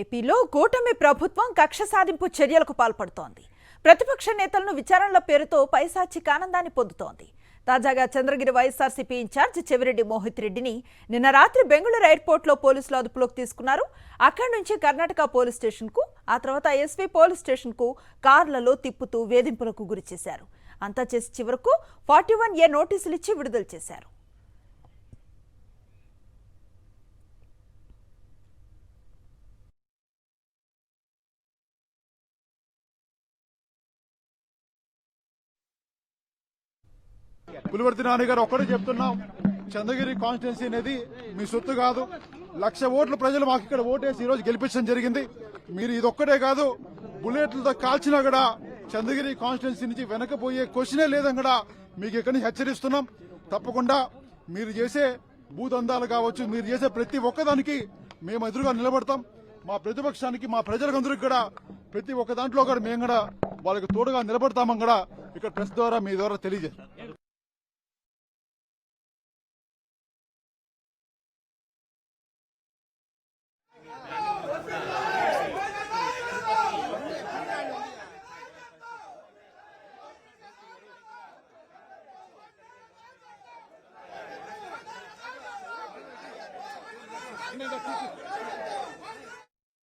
ఏపీలో కూటమి ప్రభుత్వం కక్ష సాధింపు చర్యలకు పాల్పడుతోంది. ప్రతిపక్ష నేతలను విచారణల పేరుతో పైశాచిక ఆనందాన్ని పొందుతోంది. తాజాగా చంద్రగిరి వైఎస్ఆర్సీపీ ఇన్ఛార్జ్ చెవిరెడ్డి మోహిత్ రెడ్డిని నిన్న రాత్రి బెంగళూరు ఎయిర్పోర్ట్లో పోలీసులు అదుపులోకి తీసుకున్నారు. అక్కడి నుంచి కర్ణాటక పోలీస్ స్టేషన్కు, ఆ తర్వాత ఎస్వీ పోలీస్ స్టేషన్కు కార్లలో తిప్పుతూ వేధింపులకు గురి చేశారు. అంతా చేసి చివరకు 41A నోటీసులు ఇచ్చి విడుదల చేశారు. పులివర్తి నాని గారు ఒక్కడే చెప్తున్నాం, చంద్రగిరి కాన్స్టిట్యున్సీ అనేది మీ సొత్తు కాదు. 1,00,000 ఓట్లు ప్రజలు మాకు ఇక్కడ ఓటేసి ఈ రోజు గెలిపించడం జరిగింది. మీరు ఇదొక్కడే కాదు, బుల్లెట్లతో కాల్చినా కూడా చంద్రగిరి కాన్స్టిట్యున్సీ నుంచి వెనకపోయే క్వశ్చనే లేదని కూడా మీకు ఇక్కడి నుంచి హెచ్చరిస్తున్నాం. తప్పకుండా మీరు చేసే భూదందాలు కావచ్చు, మీరు చేసే ప్రతి ఒక్కదానికి మేము ఎదురుగా నిలబడతాం. మా ప్రతిపక్షానికి, మా ప్రజలందరికీ కూడా ప్రతి ఒక్క దాంట్లో కూడా మేము కూడా వాళ్ళకి తోడుగా నిలబడతామని కూడా ఇక్కడ ప్రెస్ ద్వారా మీ ద్వారా తెలియజేస్తాం.